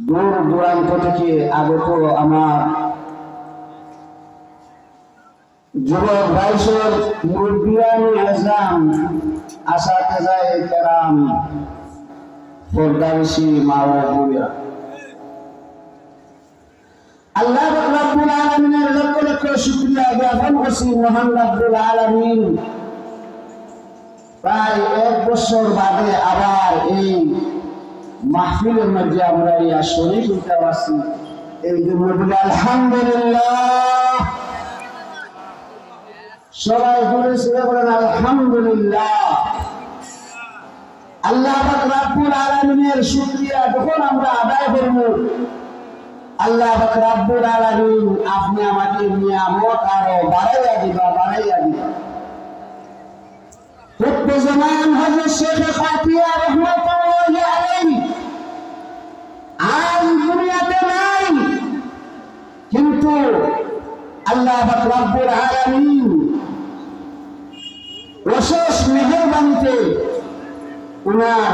দূর দূরান্ত থেকে আগত আমার যুবক ভাইসর মুরব্বিয়ান আজম আসাতেজায়ে কেরাম পর্দানিশী মা ও বোনেরা, আল্লাহ রাব্বুল আলামিনের লক্ষ লক্ষ শুকরিয়া জ্ঞাপন করছি। মহান রাব্বুল আলামিন প্রায় 1 বছর বাদে আবার এই মাহফিলের মধ্যে আমরা শরীক হতে পারছি। এই জন্য বলি আলহামদুলিল্লাহ। সবাই বলে শুনে বলেন আলহামদুলিল্লাহ। আল্লাহ রাব্বুল আলামিনের শুকরিয়া যখন আমরা আদায় করব, আল্লাহ রাব্বুল আলামিন আপনি আমাকে নিয়ামত আরো বাড়াইয়া দিবা। কুতুব জামান হযরত শেখ খাতিয়া রাহমাতুল্লাহি আলাইহি আজ দুনিয়াতে নাই, কিন্তু আল্লাহ রাব্বুল আলামিন অশেষ মেহেরবানিতে উনার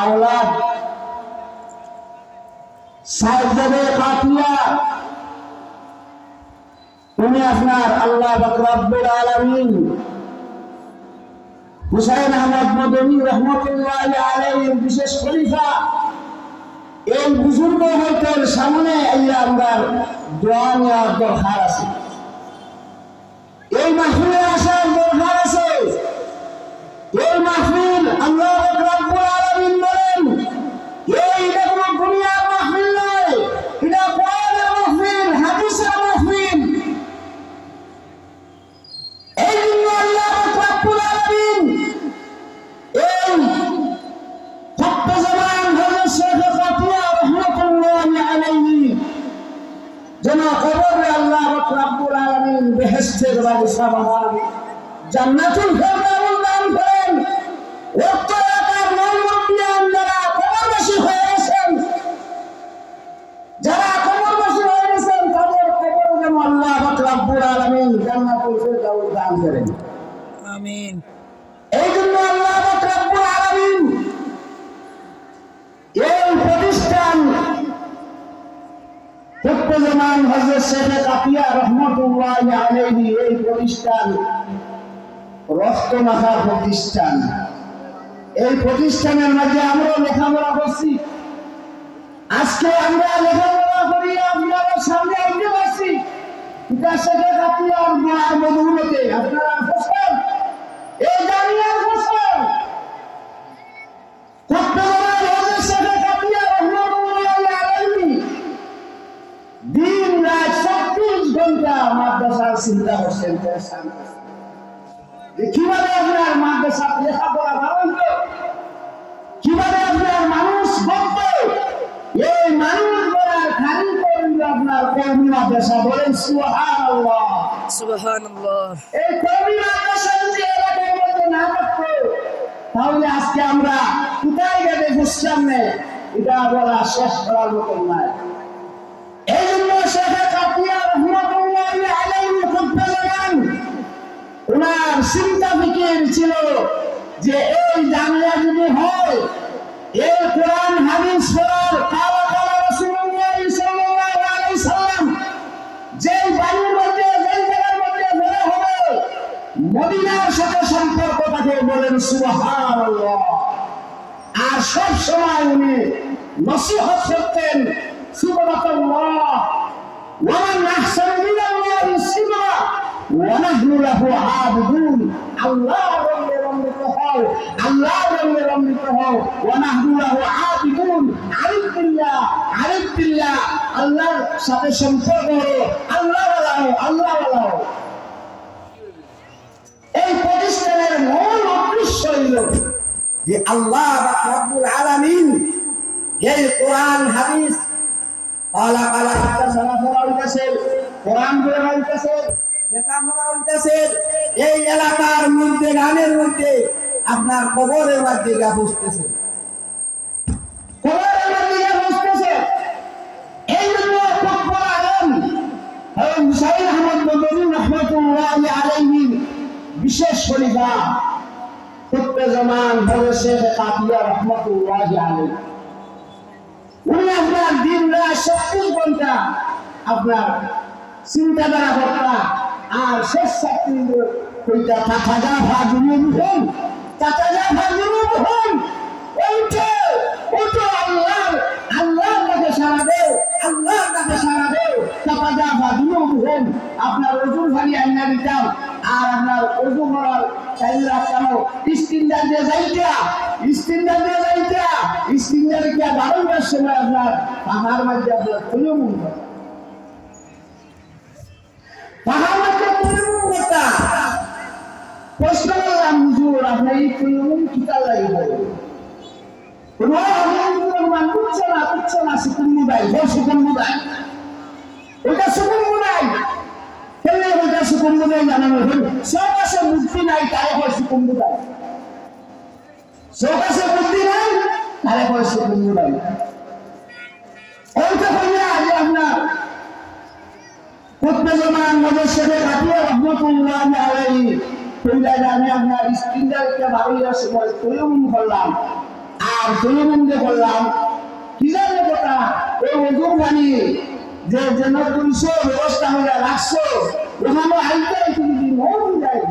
আওলাদ সাহেবজাদে খাতিয়া উনি আপনার আল্লাহ রাব্বুল আলামিন হুসাইন আহমদ মদনী রহমতুল্লাহি আলাইহির বিশেষ খলিফা, এই বুজুর্গ হইতের সামনে আমরা দোয়া নেওয়ার দরকার আছে, এই মাহফিলে আসার দরকার আছে। এই মাহফিল আল্লাহ রাব্বুল আলামিন বলেন এটা কোনো দুনিয়ার মাহফিল নয়, এটা কোরআনের মাহফিল, হাদিসের মাহফিল। এই জন্য আল্লাহ রাব্বুল আলামিন এই কুতুব জামান হযরত শেখ খাতিয়া রাহমাতুল্লাহি আলাইহি যেন কবরে আল্লাহ রাব্বুল আলামিন বেহেশতের বাগিচা বানান, জান্নাতুল ফেরদাউস দান করেন। ওয়াক্তার মুরব্বিয়ান যারা কবরবাসী হয়ে গেছেন, তাদের কবর যেন আল্লাহ রাব্বুল আলামিন জান্নাতুল ফেরদাউস দান করেন। আমিন। এই জন্য আল্লাহ রাব্বুল আলামিন এই প্রতিষ্ঠান কুতুব জামান হযরত শেখ খাতিয়া রাহমাতুল্লাহি আলাইহি, এই প্রতিষ্ঠান রক্তমাখা প্রতিষ্ঠান। এই প্রতিষ্ঠানের মাঝে আমরা লেখাপড়া করছি। আজকে আমরা লেখাপড়া করি আপনারা সামনে আনতে পারছি, শেখ খাতিয়ার মার বদৌলতে আপনারা ফসল এই জামিয়ার ফসল দিন রাত 24 ঘন্টা মাদ্রাসার চিন্তা করছেন। কিভাবে আপনার মাদ্রাসা লেখাপড়া বাড়াইব, কিভাবে আপনার মানুষ গড়ব, এই মানুষ গড়ার খালি করবে আপনার কওমি মাদ্রাসা। বলেন সুবহানাল্লাহ, সুবহানাল্লাহ। এই কওমি মাদ্রাসা যদি এলাকার মধ্যে না থাকতো, তাহলে আজকে আমরা কোথায় গেলে বুঝলাম না, এটা বলা শেষ করার মতো নয়। এই জন্য শেখ খাতিয়া রাহমাতুল্লাহি আলাইহি কুতুব জামান উনার চিন্তা ফিকির ছিল যে এই জামিয়া যদি হয়, এই কোরআন হাদিস পড়ার কালা কালা রাসূলুল্লাহ সাল্লাল্লাহু আলাইহি সাল্লাম যে বাড়ির মধ্যে, যে জায়গার মধ্যে বড় হবে, মদিনার সাথে সম্পর্ক থাকে। বলেন সুবহানাল্লাহ। আর সব সময় উনি নসিহত করতেন সিবরাতুল্লাহ, ওয়া মান আহসানু মিনাল্লাহি সিবরা ওয়া নাহনু লাহু আবিদুন। আল্লাহ বললে রমণিত হও, আল্লাহ বললে রমণিত হও। ওয়া নাহনু লাহু আবিদুন। আরিফিল্লাহ, আরিফিল্লাহ, আল্লাহর সাথে সম্পর্ক হলো আল্লাহ ওয়ালাহ, আল্লাহ ওয়ালাহ। এই প্রতিষ্ঠানের মূল উদ্দেশ্য হইল যে আল্লাহ রাব্বুল আলামিন এই কোরআন হাদিস কালা কালা সালাফরা হইতাছে, কোরআন পড়া হইতাছে, লেখাপড়া হইতাছে, এই এলাকার মধ্যে গানের মধ্যে আপনার কবরের মধ্যে গা বসতেছে, কবরের মধ্যে গা বসতেছে। এই জন্য কুতুব আলম হুসাইন আহমদ মদনী রহমতুল্লাহি আলাইহি বিশেষ খলিফা কুতুব জামান হযরত শেখ খাতিয়া রাহমাতুল্লাহি আলাইহি, উনি আপনার দিন আপনার চিন্তাধারা করতা আর শেষ চাকরি কইতা চাচা ভাজুন হন চাচা ভাজুন হন ওইটা ওইটা আল্লাহর কাছে সারা দেও আল্লাহর কাছে সারা দেও চাচা ভাজুন হন আপনার ওজুর ভারী আইনা দিতাম আর আপনার ওজু করার টাইম রাখতাম স্টিন্ডার দিয়ে যাইতা স্টিন্ডারে কি 12টার সময় আপনার পাহাড় মাঝে আপনার তুলমুন পাহাড় মাঝে তুলমুন করতা প্রশ্ন করলাম হুজুর আপনি এই তুলমুন কিতা লাগবে বুঝছে না সুকুন মুদাই সুকুন মুদাই ওটা সুকুন মুদাই কেলে ওটা সুকুন মুদাই জানানো হল সবাসে বুদ্ধি নাই তারে হয় সুকুন মুদাই সবাসে বুদ্ধি নাই তারে হয় সুকুন মুদাই ওইটা কইয়া আজ আপনার কুতবেজমান মদরসাতে কাটিয়ে রহমতুল্লাহ আলাইহি কইলা আমি আপনার স্কিনদারকে ভালোই সময় তুলমুন করলাম আর তুলমুন যে করলাম কি জানে কথা ওই ওজুর পানি যে যেন 200 ব্যবস্থা হয়ে রাখছো ওখানে আইতে তুমি মন যায়